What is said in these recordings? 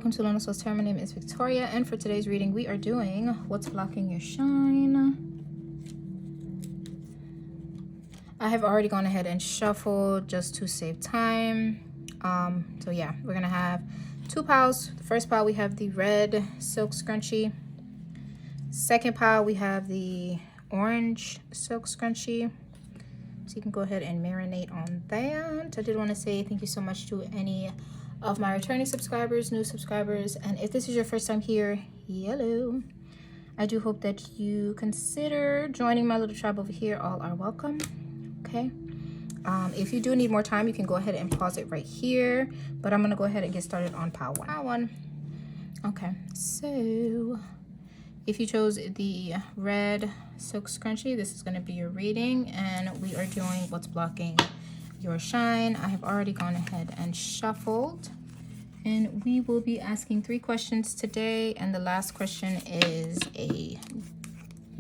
welcome to Luna Soul's Tarot. My name is Victoria, and for today's reading we are doing What's Blocking Your Shine. I have already gone ahead and shuffled just to save time. So yeah, we're gonna have two piles. The first pile we have the red silk scrunchie. Second pile we have the orange silk scrunchie. So you can go ahead and marinate on that. I did want to say thank you so much to any of my returning subscribers, new subscribers, and if this is your first time here, yellow. I do hope that you consider joining my little tribe over here. All are welcome. Okay. If you do need more time, you can go ahead and pause it right here, but I'm gonna go ahead and get started on pile one. Pile one. Okay, so if you chose the red silk scrunchie, this is going to be your reading, and we are doing What's Blocking Your Shine. I have already gone ahead and shuffled, and we will be asking 3 questions today, and the last question is a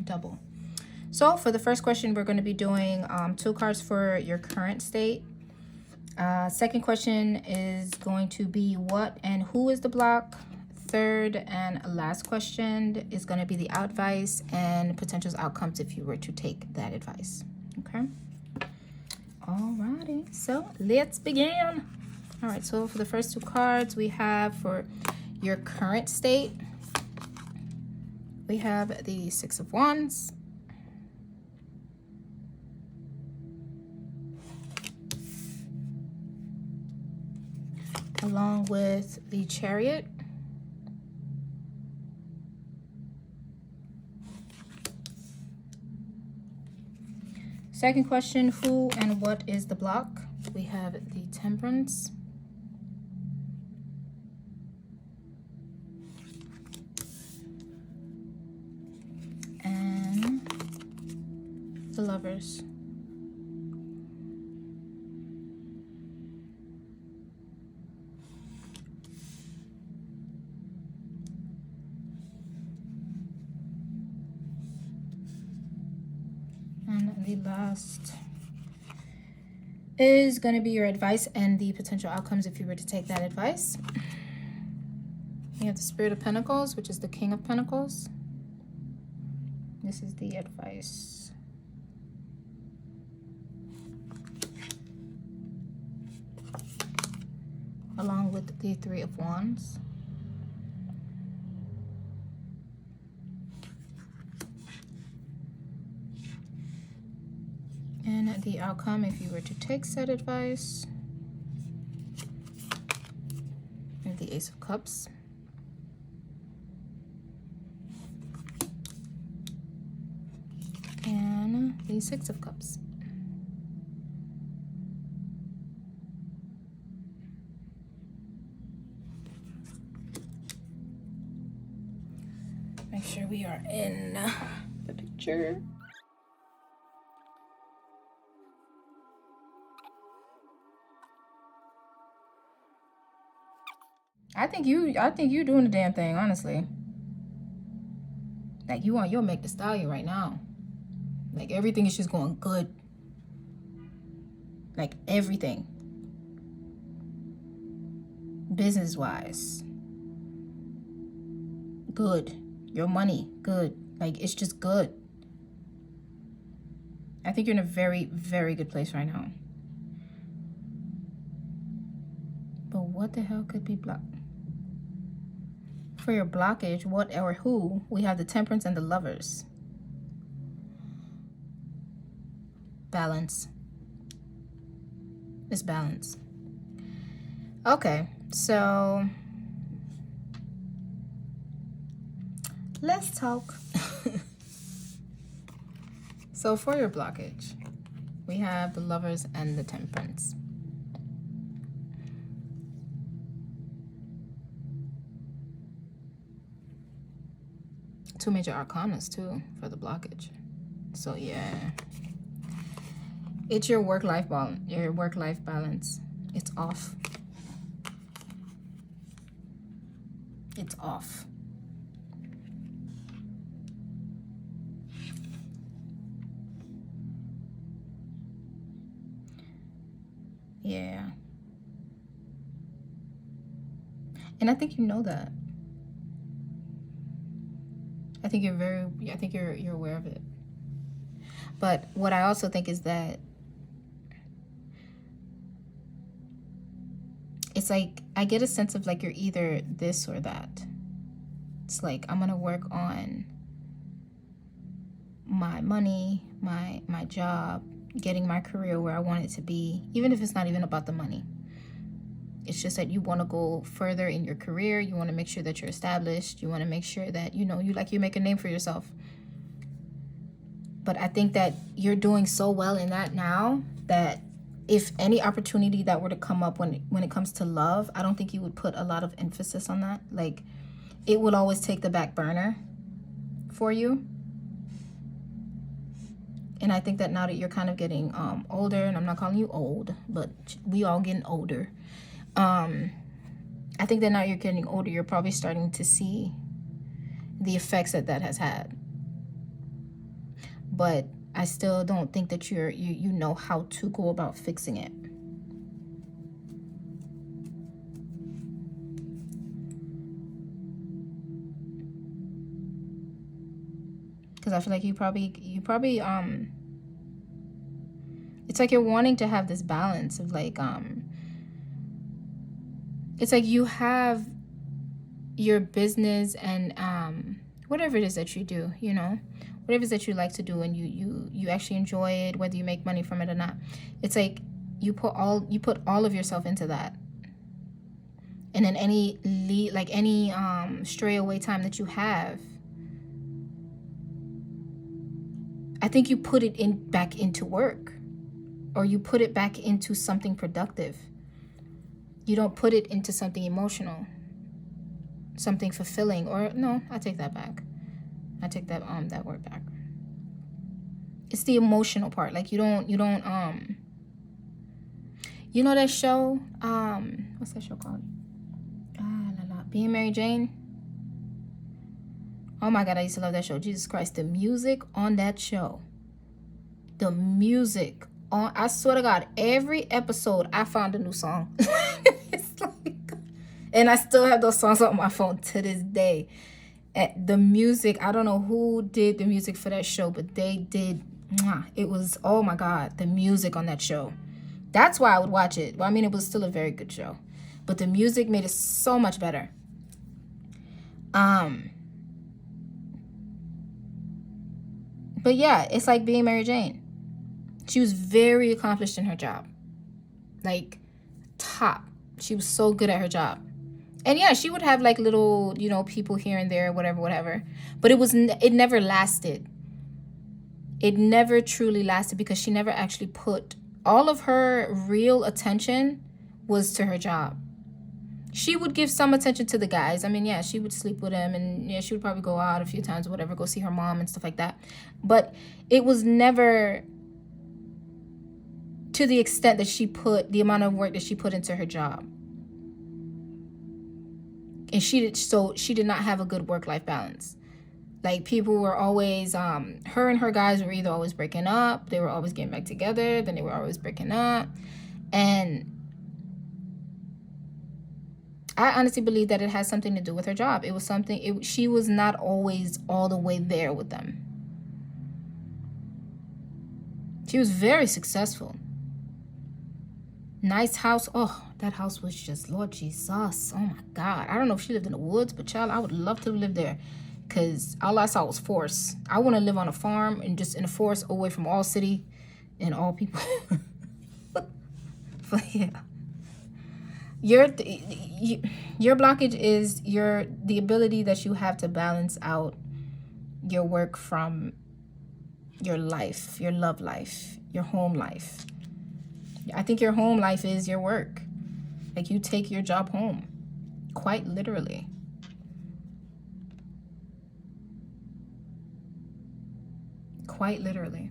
double. So for the first question, we're going to be doing 2 cards for your current state. Second question is going to be what and who is the block. Third and last question is going to be the advice and potential outcomes if you were to take that advice. Okay. Alrighty. So let's begin. All right. So for the first 2 cards we have for your current state, we have the 6 of Wands, along with the Chariot, second question, who and what is the block? We have the Temperance, and the Lovers. And the last is going to be your advice and the potential outcomes if you were to take that advice. You have the Spirit of Pentacles, which is the King of Pentacles. This is the advice. Along with the 3 of Wands. And the outcome if you were to take said advice. And the Ace of Cups. And the 6 of Cups. Make sure we are in the picture. I think you doing the damn thing, honestly. Like you'll make the stallion right now. Like everything is just going good. Like everything. Business wise. Good. Your money, good. Like it's just good. I think you're in a very, very good place right now. But what the hell could be blocked? For your blockage, what or who, we have the Temperance and the Lovers. Balance. It's balance. Okay, so let's talk. So for your blockage, we have the Lovers and the Temperance. Two major arcanas too for the blockage. So yeah, it's your work-life balance. It's off. It's off. Yeah. And I think you know that. I think you're aware of it. But what I also think is that it's like, I get a sense of like you're either this or that. It's like, I'm gonna work on my money, my job, getting my career where I want it to be, even if it's not even about the money. It's just that you want to go further in your career. You want to make sure that you're established. You want to make sure that, you make a name for yourself. But I think that you're doing so well in that now that if any opportunity that were to come up when it comes to love, I don't think you would put a lot of emphasis on that. Like, it would always take the back burner for you. And I think that now that you're kind of getting older, and I'm not calling you old, but we all getting older. I think that now you're getting older, you're probably starting to see the effects that has had. But I still don't think that you know how to go about fixing it. Because I feel like you probably it's like you're wanting to have this balance of like it's like you have your business and whatever it is that you do, whatever it is that you like to do, and you actually enjoy it, whether you make money from it or not. It's like you put all of yourself into that. And then any stray away time that you have, I think you put it back into work, or you put it back into something productive. You don't put it into something emotional, something fulfilling. Or no, I take that back. I take that word back. It's the emotional part. Like you don't you know that show, what's that show called? Being Mary Jane. Oh my God, I used to love that show. Jesus Christ, the music on that show. The music on, I swear to God, every episode I found a new song. It's like, and I still have those songs on my phone to this day. The music, I don't know who did the music for that show, but they did. It was, oh my God, the music on that show. That's why I would watch it. Well, I mean, it was still a very good show, but the music made it so much better. But yeah, it's like Being Mary Jane. She was very accomplished in her job. Like, top. She was so good at her job. And yeah, she would have like little, people here and there, whatever. But it never lasted. It never truly lasted because she never actually put all of her real attention was to her job. She would give some attention to the guys. I mean, yeah, she would sleep with him, and yeah, she would probably go out a few times or whatever, go see her mom and stuff like that. But it was never to the extent that she put the amount of work that she put into her job. And she did not have a good work-life balance. Like, people were always, her and her guys were either always breaking up, they were always getting back together, then they were always breaking up. And I honestly believe that it has something to do with her job. It was something, she was not always all the way there with them. She was very successful. Nice house. Oh, that house was just, Lord Jesus. Oh my God. I don't know if she lived in the woods, but child, I would love to live there. Because all I saw was forest. I want to live on a farm and just in a forest away from all city and all people. But yeah. Your blockage is the ability that you have to balance out your work from your life, your love life, your home life. I think your home life is your work. Like, you take your job home, quite literally. Quite literally.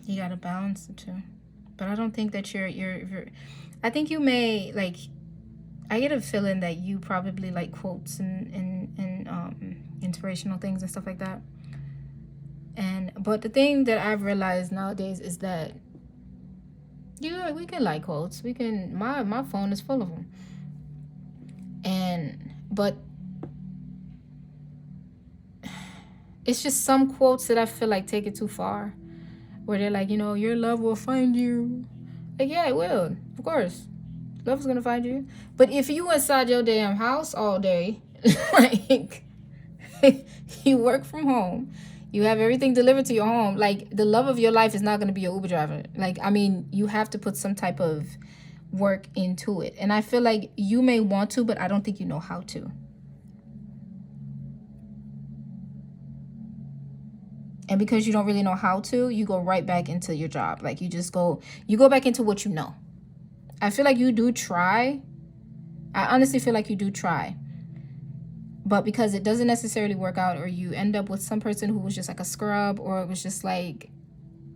You gotta balance the two. But I don't think that you're I think you may, like, I get a feeling that you probably like quotes and inspirational things and stuff like that. But the thing that I've realized nowadays is that Yeah, we can like quotes. We can. My phone is full of them. But it's just some quotes that I feel like take it too far, where they're like, your love will find you. Like, yeah, it will, of course. Love is gonna find you. But if you inside your damn house all day, like you work from home, you have everything delivered to your home, like the love of your life is not gonna be your Uber driver. Like, I mean, you have to put some type of work into it. And I feel like you may want to, but I don't think you know how to. And because you don't really know how to, you go right back into your job. Like you go back into what you know. I feel like you do try. I honestly feel like you do try. But because it doesn't necessarily work out, or you end up with some person who was just like a scrub, or it was just like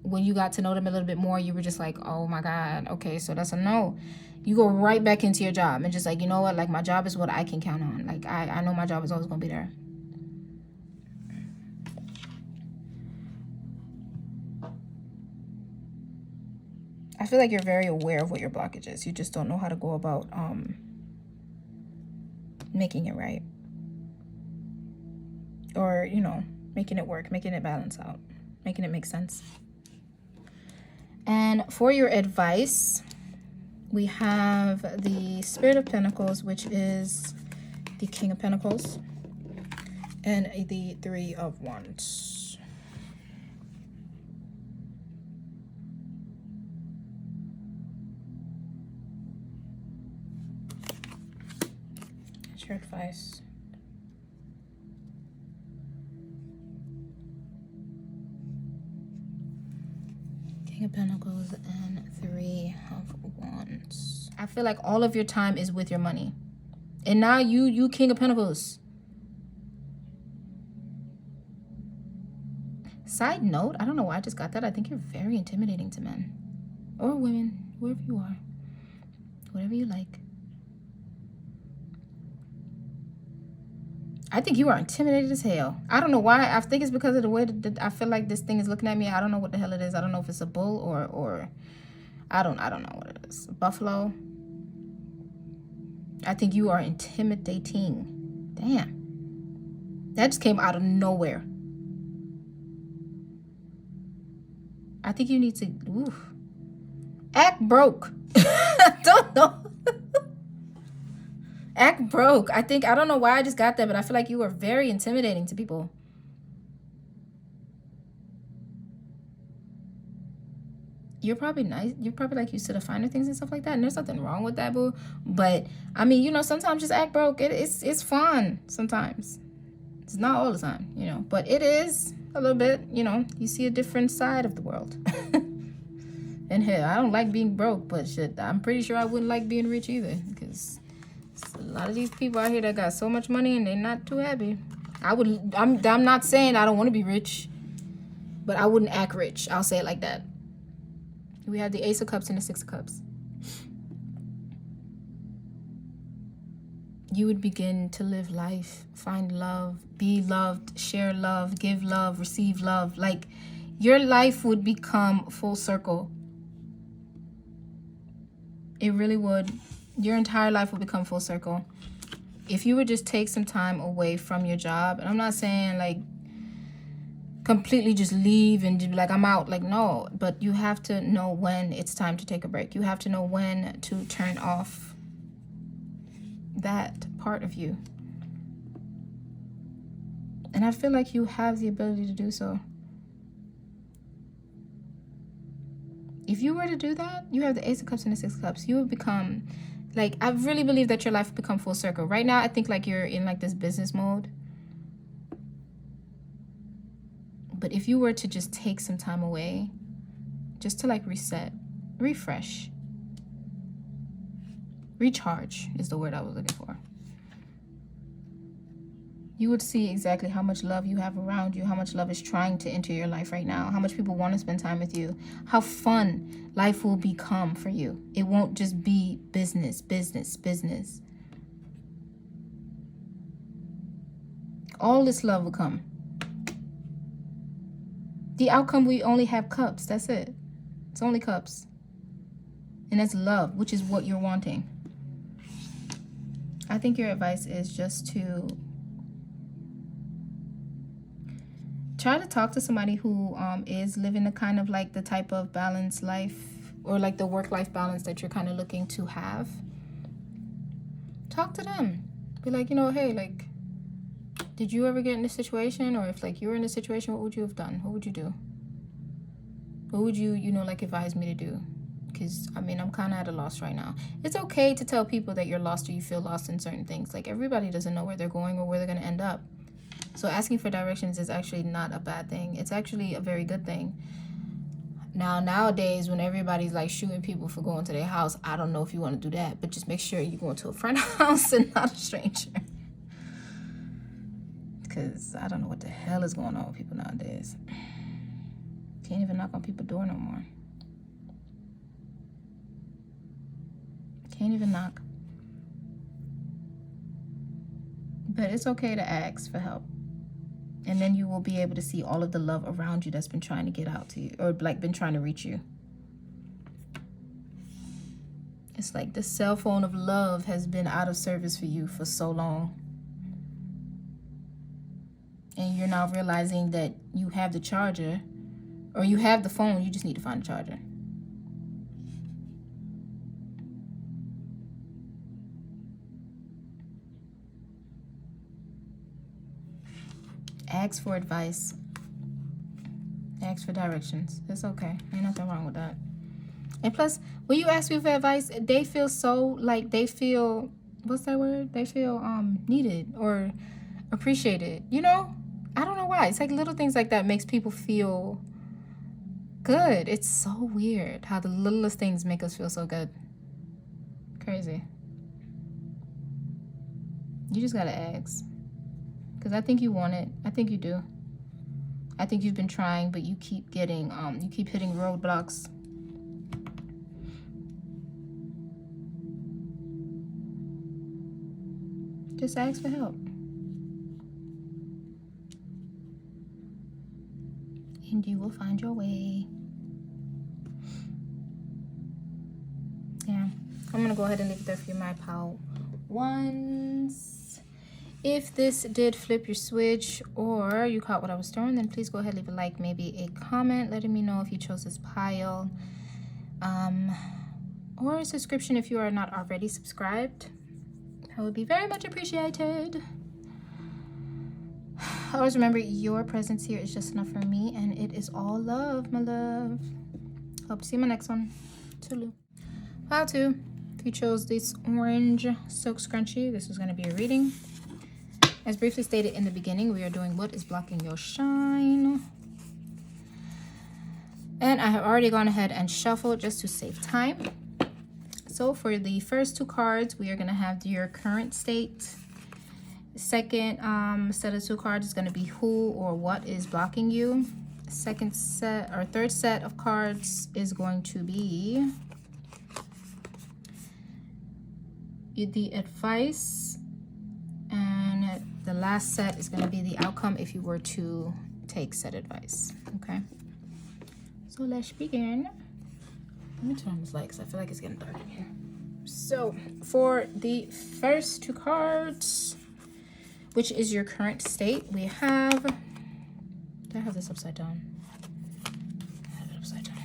when you got to know them a little bit more, you were just like, oh my God, okay, so that's a no. You go right back into your job and just like, you know what, like my job is what I can count on. Like I know my job is always gonna be there. I feel like you're very aware of what your blockage is. You just don't know how to go about making it right. Or, making it work, making it balance out, making it make sense. And for your advice, we have the Spirit of Pentacles, which is the King of Pentacles, and the Three of Wands. That's your advice. King of Pentacles and Three of Wands. I feel like all of your time is with your money. And now you King of Pentacles. Side note, I don't know why I just got that. I think you're very intimidating to men. Or women, whoever you are. Whatever you like. I think you are intimidated as hell. I don't know why. I think it's because of the way that I feel like this thing is looking at me. I don't know what the hell it is. I don't know if it's a bull or I don't know what it is. Buffalo. I think you are intimidating. Damn. That just came out of nowhere. I think you need to act broke. I don't know. Act broke. I don't know why I just got that, but I feel like you are very intimidating to people. You're probably nice. You're probably like used to the finer things and stuff like that. And there's nothing wrong with that, boo. But I mean, sometimes just act broke. It's fun sometimes. It's not all the time, but it is a little bit, you see a different side of the world. And hell, I don't like being broke, but shit, I'm pretty sure I wouldn't like being rich either, because a lot of these people out here that got so much money and they're not too happy. I'm not saying I don't want to be rich, but I wouldn't act rich. I'll say it like that. We have the Ace of Cups and the Six of Cups. You would begin to live life, find love, be loved, share love, give love, receive love. Like your life would become full circle. It really would. Your entire life will become full circle. If you would just take some time away from your job, and I'm not saying like completely just leave and just be like, I'm out. Like, no, but you have to know when it's time to take a break. You have to know when to turn off that part of you. And I feel like you have the ability to do so. If you were to do that, you have the Ace of Cups and the Six of Cups. You would become, like, I really believe that your life would become full circle. Right now, I think like you're in like this business mode. But if you were to just take some time away, just to like reset, refresh, recharge is the word I was looking for. You would see exactly how much love you have around you, how much love is trying to enter your life right now, how much people want to spend time with you, how fun life will become for you. It won't just be business, business, business. All this love will come. The outcome, we only have cups. That's it. It's only cups. And that's love, which is what you're wanting. I think your advice is just to try to talk to somebody who is living a kind of like the type of balanced life, or like the work-life balance that you're kind of looking to have. Talk to them. Be like, you know, hey, like, did you ever get in this situation? Or if like you were in this situation, what would you have done? What would you do? What would you, you know, like advise me to do? Because I mean, I'm kind of at a loss right now. It's okay to tell people that you're lost or you feel lost in certain things. Like, everybody doesn't know where they're going or where they're going to end up. So asking for directions is actually not a bad thing. It's actually a very good thing. Now, nowadays, when everybody's like shooting people for going to their house, I don't know if you want to do that, but just make sure you're going to a friend's house and not a stranger. Because I don't know what the hell is going on with people nowadays. Can't even knock on people's door no more. Can't even knock. But it's okay to ask for help. And then you will be able to see all of the love around you that's been trying to get out to you, or like been trying to reach you. It's like the cell phone of love has been out of service for you for so long. And you're now realizing that you have the charger, or you have the phone, you just need to find a charger. Ask for advice. Ask for directions. It's okay. Ain't nothing wrong with that. And plus, when you ask people for advice, they feel so like they feel, what's that word? They feel needed or appreciated. You know? I don't know why. It's like little things like that makes people feel good. It's so weird how the littlest things make us feel so good. Crazy. You just gotta ask. Because I think you want it. I think you do. I think you've been trying, but you keep getting, you keep hitting roadblocks. Just ask for help. And you will find your way. Yeah. I'm going to go ahead and leave it there for you, my pal ones. If this did flip your switch or you caught what I was throwing, then please go ahead, leave a like, maybe a comment letting me know if you chose this pile. Or a subscription if you are not already subscribed. That would be very much appreciated. Always remember, your presence here is just enough for me, and it is all love, my love. Hope to see you in my next one. Toodaloo. Pile 2. If you chose this orange silk scrunchie, this is going to be a reading. As briefly stated in the beginning, we are doing what is blocking your shine. And I have already gone ahead and shuffled just to save time. So for the first 2 cards, we are going to have your current state. The second set of 2 cards is going to be who or what is blocking you. Second set or third set of cards is going to be the advice. And the last set is going to be the outcome if you were to take said advice. Okay. So let's begin. Let me turn on this light because I feel like it's getting dark in here. So for the first 2 cards, which is your current state, we have, did I have this upside down? I have it upside down.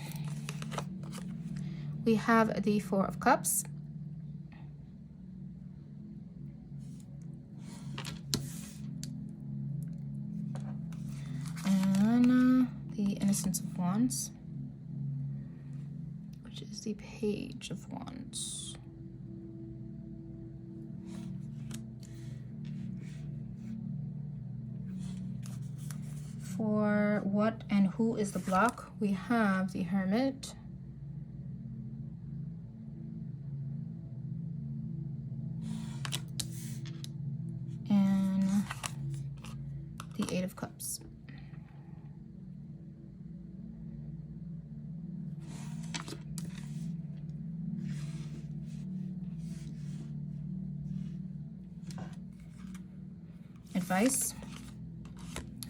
We have the 4 of Cups. And the Innocence of Wands, which is the Page of Wands. For what and who is the block, we have the Hermit. And the 8 of Cups. Advice,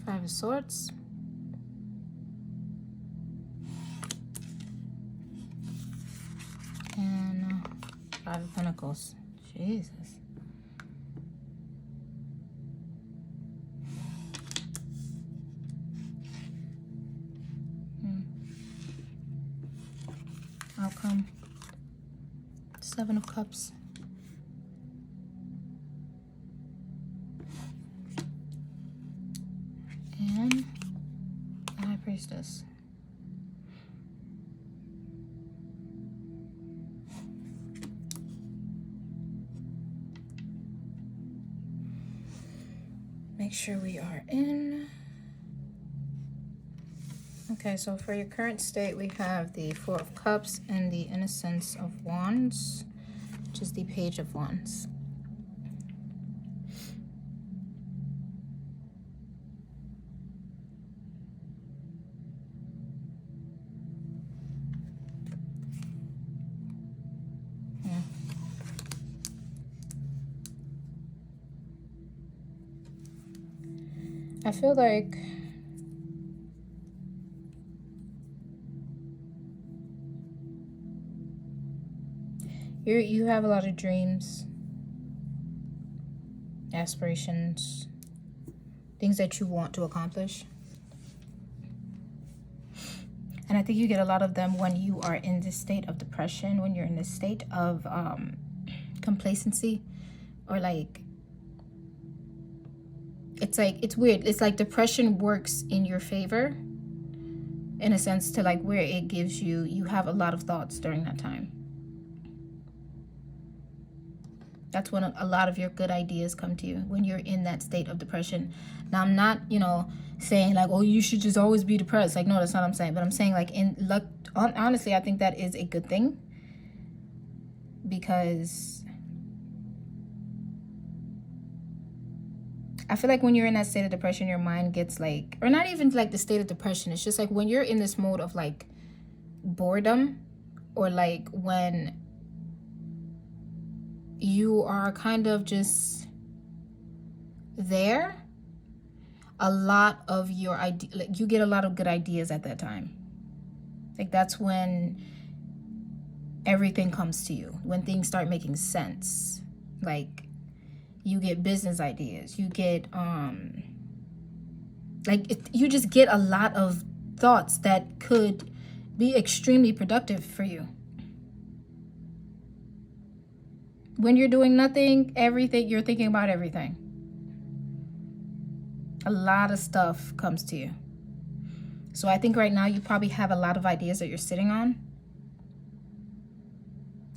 5 of Swords, And Five of Pentacles. Jesus. Outcome. Seven of Cups. And the High Priestess. Make sure we are in. Okay, so for your current state, we have the Four of Cups and the Innocence of Wands, which is the Page of Wands. I feel like you have a lot of dreams, aspirations, things that you want to accomplish. And I think you get a lot of them when you are in this state of depression, when you're in this state of complacency, or like, it's weird. It's like depression works in your favor in a sense, to like where it gives you have a lot of thoughts during that time. That's when a lot of your good ideas come to you, when you're in that state of depression. Now, I'm not, saying like, oh, you should just always be depressed. Like, no, that's not what I'm saying. But I'm saying like honestly, I think that is a good thing, because I feel like when you're in that state of depression, your mind gets like, or not even like the state of depression. It's just like when you're in this mode of like boredom, or like when you are kind of just there, a lot of your like you get a lot of good ideas at that time. Like that's when everything comes to you, when things start making sense. Like you get business ideas, you get you just get a lot of thoughts that could be extremely productive for you. When you're doing nothing, everything, you're thinking about everything. A lot of stuff comes to you. So I think right now you probably have a lot of ideas that you're sitting on.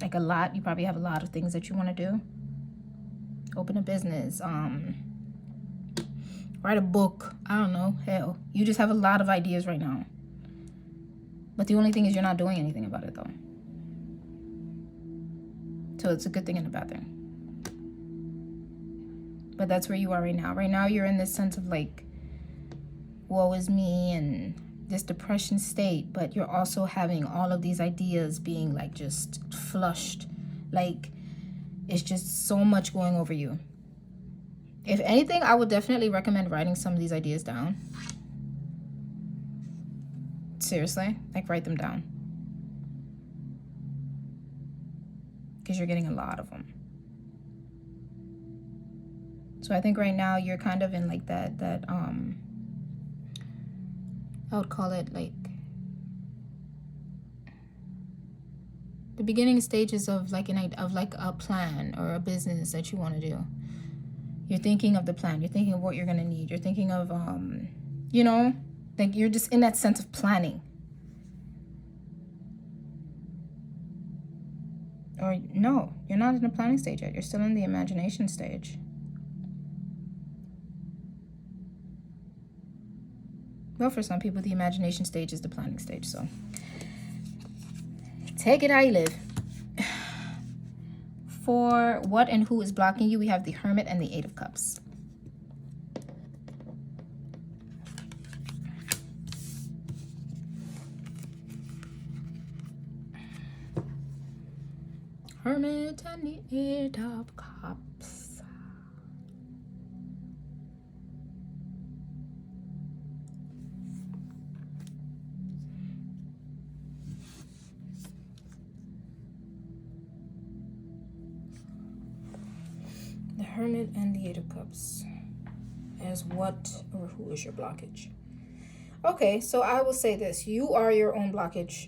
Like a lot, you probably have a lot of things that you want to do. Open a business, write a book, I don't know, hell. You just have a lot of ideas right now. But the only thing is you're not doing anything about it though. So it's a good thing and a bad thing. But that's where you are right now. Right now you're in this sense of like, woe is me, and this depression state, but you're also having all of these ideas being like just flushed. Like it's just so much going over you. If anything, I would definitely recommend writing some of these ideas down. Seriously, like write them down. Because you're getting a lot of them. So I think right now you're kind of in like that I would call it like the beginning stages of like a plan or a business that you want to do. You're thinking of the plan, you're thinking of what you're gonna need, you're thinking of like you're just in that sense of planning. Or no, you're not in the planning stage yet, you're still in the imagination stage. Well, for some people, the imagination stage is the planning stage, so take it how you live. For what and who is blocking you, we have the Hermit and the Eight of Cups. Hermit and the Eight of Cups. Hermit and the Eight of Cups. As what or who is your blockage? Okay, so I will say this. You are your own blockage.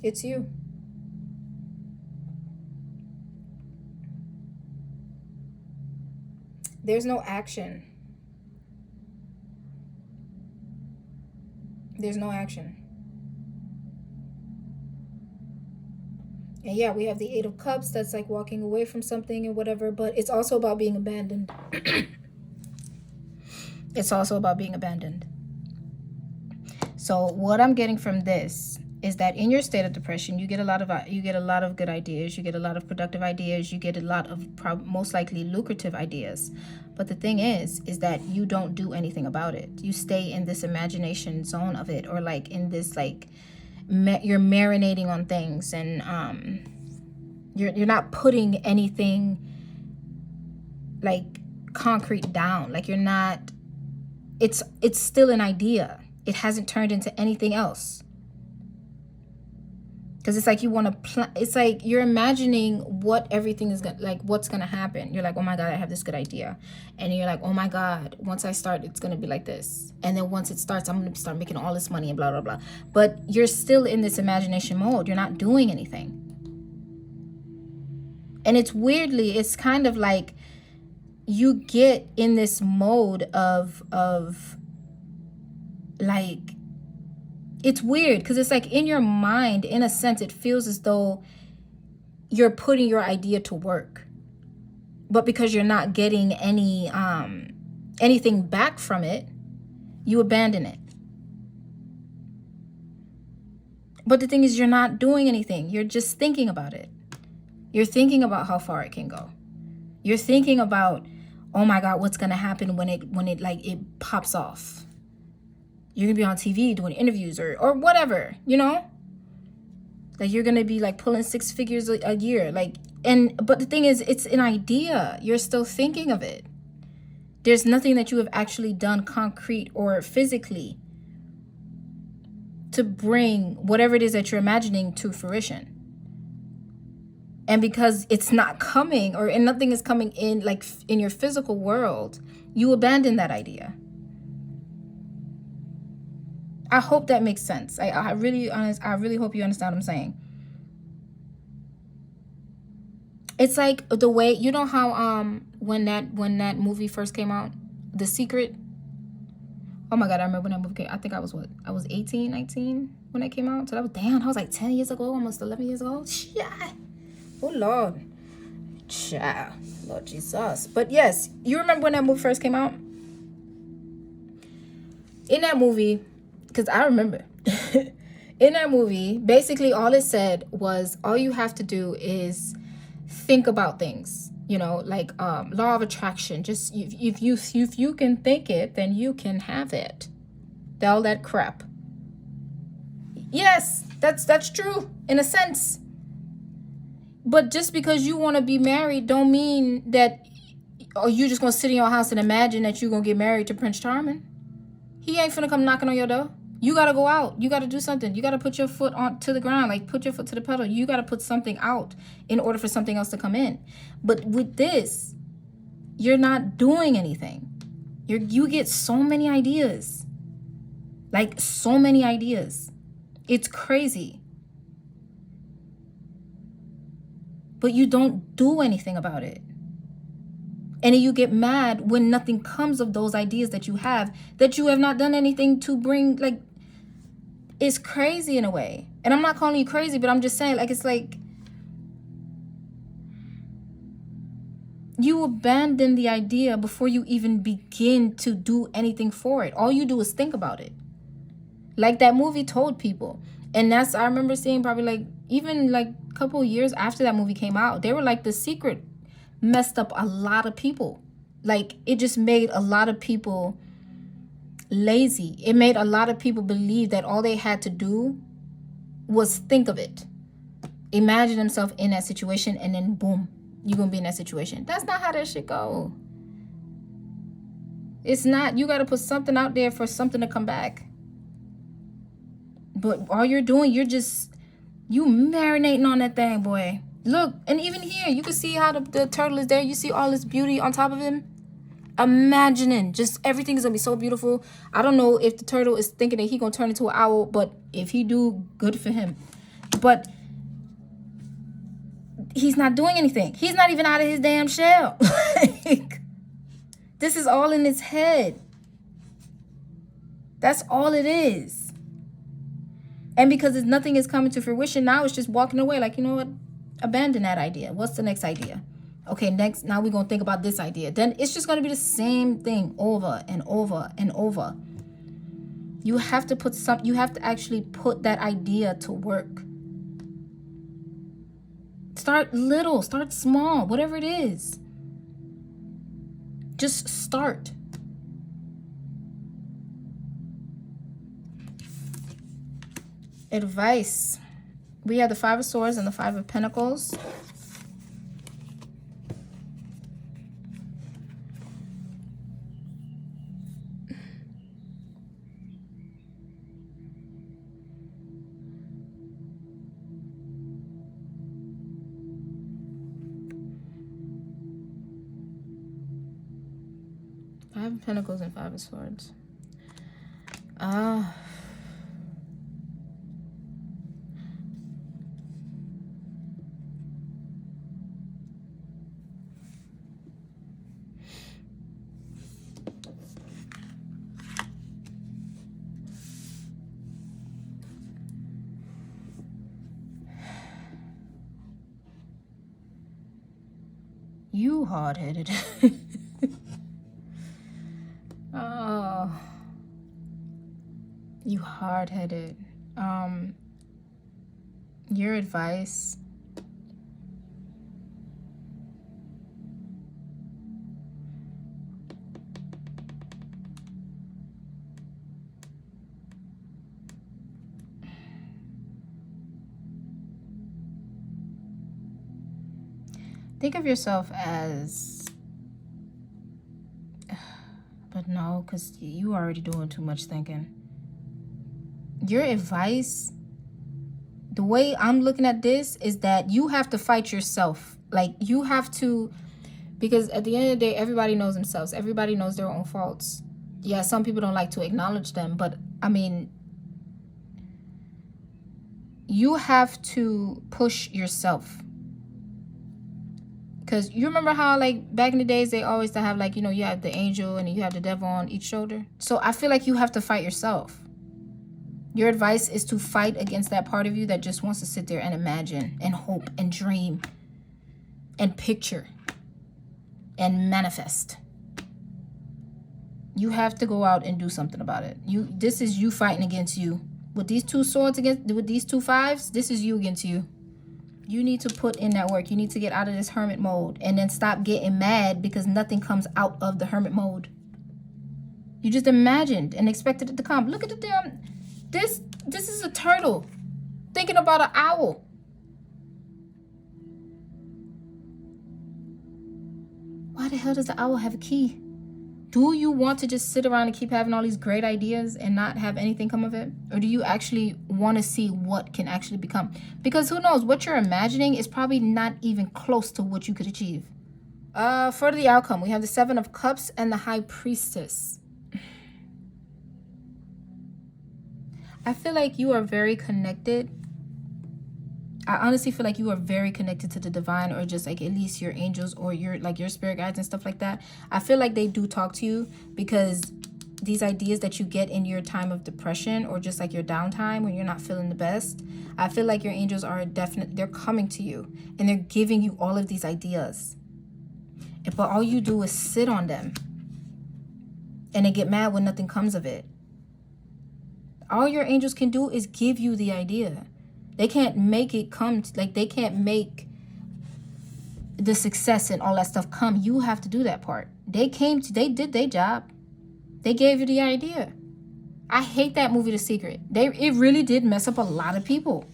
It's you. There's no action. There's no action. And yeah, we have the Eight of Cups. That's like walking away from something and whatever. But it's also about being abandoned. It's also about being abandoned. So what I'm getting from this is that in your state of depression, you get a lot of good ideas, you get a lot of productive ideas, you get a lot of most likely lucrative ideas. But the thing is that you don't do anything about it. You stay in this imagination zone of it, or like in this like you're marinating on things, and you're not putting anything like concrete down. Like you're not. It's still an idea. It hasn't turned into anything else. Because it's like you want to plan. It's like you're imagining what everything is like, what's gonna happen. You're like, oh my God, I have this good idea, and you're like, oh my God, once I start, it's gonna be like this, and then once it starts, I'm gonna start making all this money and blah blah blah. But you're still in this imagination mode. You're not doing anything, and it's kind of like you get in this mode of like. It's weird because it's like in your mind, in a sense, it feels as though you're putting your idea to work. But because you're not getting anything back from it, you abandon it. But the thing is, you're not doing anything. You're just thinking about it. You're thinking about how far it can go. You're thinking about, oh my God, what's gonna happen when it pops off. You're gonna be on TV doing interviews or whatever, you know? Like you're gonna be like pulling 6 figures a year. But the thing is, it's an idea. You're still thinking of it. There's nothing that you have actually done concrete or physically to bring whatever it is that you're imagining to fruition. And because it's not coming, and nothing is coming in like in your physical world, you abandon that idea. I hope that makes sense. I really hope you understand what I'm saying. It's like the way, you know how when that movie first came out, The Secret. Oh my God, I remember when that movie came. I think I was 18, 19 when it came out. So I was like 10 years ago, almost 11 years ago. Shit. Oh Lord. Child. Lord Jesus. But yes, you remember when that movie first came out? In that movie, because I remember in that movie, basically all it said was all you have to do is think about things, you know, like law of attraction. Just if you can think it, then you can have it. All that crap. Yes, that's true in a sense. But just because you want to be married don't mean that you just gonna sit in your house and imagine that you're gonna get married to Prince Charming. He ain't finna come knocking on your door. You got to go out. You got to do something. You got to put your foot to the ground, like put your foot to the pedal. You got to put something out in order for something else to come in. But with this, you're not doing anything. You get so many ideas. Like so many ideas. It's crazy. But you don't do anything about it. And then you get mad when nothing comes of those ideas that you have not done anything to bring, like, it's crazy in a way. And I'm not calling you crazy, but I'm just saying, like, it's like you abandon the idea before you even begin to do anything for it. All you do is think about it. Like that movie told people. And I remember seeing probably like, even like a couple of years after that movie came out, they were like, The Secret messed up a lot of people. Like it just made a lot of people lazy. It made a lot of people believe that all they had to do was think of it, imagine themselves in that situation, and then boom, you're gonna be in that situation. That's not how that shit go. It's not. You got to put something out there for something to come back. But all you're doing, you marinating on that thing, boy. Look, and even here, you can see how the turtle is there. You see all this beauty on top of him. Imagining just everything is gonna be so beautiful. I don't know if the turtle is thinking that he gonna turn into an owl, but if he do, good for him. But he's not doing anything. He's not even out of his damn shell. Like, this is all in his head. That's all it is. And because nothing is coming to fruition, now it's just walking away. Like, you know what? Abandon that idea. What's the next idea? Okay, next, now we're going to think about this idea. Then it's just going to be the same thing over and over and over. You have to you have to actually put that idea to work. Start little, start small, whatever it is. Just start. Advice. We have the Five of Swords and the Five of Pentacles. Five of Pentacles and Five of Swords. You hard-headed. Oh, you hard-headed. Your advice. Think of yourself as, but no, because you already doing too much thinking. Your advice, the way I'm looking at this is that you have to fight yourself. Like, you have to, because at the end of the day, everybody knows themselves. Everybody knows their own faults. Yeah, some people don't like to acknowledge them, but I mean, you have to push yourself. Because you remember how, like, back in the days, they always have, like, you know, you have the angel and you have the devil on each shoulder. So I feel like you have to fight yourself. Your advice is to fight against that part of you that just wants to sit there and imagine and hope and dream and picture and manifest. You have to go out and do something about it. This is you fighting against you. With these two swords with these two fives, this is you against you. You need to put in that work. You need to get out of this hermit mode and then stop getting mad because nothing comes out of the hermit mode. You just imagined and expected it to come. Look at the damn, this is a turtle thinking about an owl. Why the hell does the owl have a key? Do you want to just sit around and keep having all these great ideas and not have anything come of it? Or do you actually want to see what can actually become? Because who knows, what you're imagining is probably not even close to what you could achieve. For the outcome, we have the Seven of Cups and the High Priestess. I feel like you are very connected. I honestly feel like you are very connected to the divine, or just like at least your angels or your spirit guides and stuff like that. I feel like they do talk to you, because these ideas that you get in your time of depression or just like your downtime when you're not feeling the best, I feel like your angels are they're coming to you and they're giving you all of these ideas. But all you do is sit on them and then get mad when nothing comes of it. All your angels can do is give you the idea. They can't make it come, they can't make the success and all that stuff come. You have to do that part. They did their job. They gave you the idea. I hate that movie, The Secret. It really did mess up a lot of people.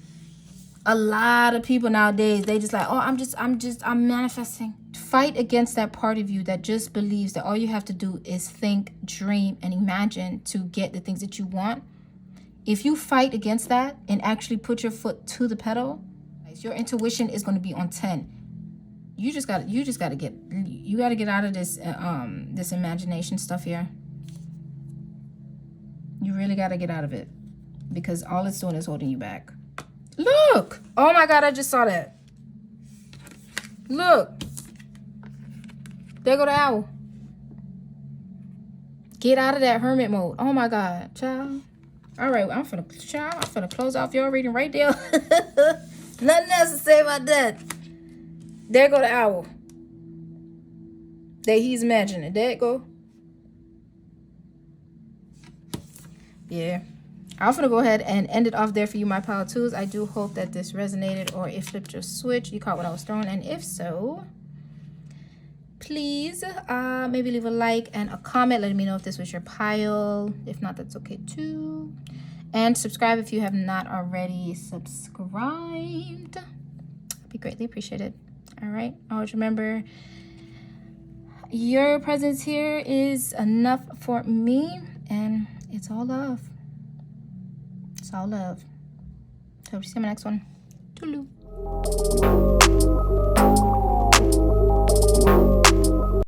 A lot of people nowadays, they just like, oh, I'm manifesting. Fight against that part of you that just believes that all you have to do is think, dream, and imagine to get the things that you want. If you fight against that and actually put your foot to the pedal, guys. Your intuition is going to be on 10. You gotta get out of this this imagination stuff here. You really gotta get out of it, because all it's doing is holding you back. Look! Oh my God, I just saw that. Look. There go the owl. Get out of that hermit mode. Oh my God, child. All right, I'm finna close off your reading right there. Nothing else to say about that. There go the owl that he's imagining. There it go. Yeah. I'm going to go ahead and end it off there for you, my power twos. I do hope that this resonated, or it flipped your switch. You caught what I was throwing. And if so, please maybe leave a like and a comment letting me know if this was your pile. If not, that's okay too. And subscribe if you have not already subscribed. I'd be greatly appreciated. All right. Always remember, your presence here is enough for me, and it's all love. It's all love. Hope you see you in my next one. Toodaloo.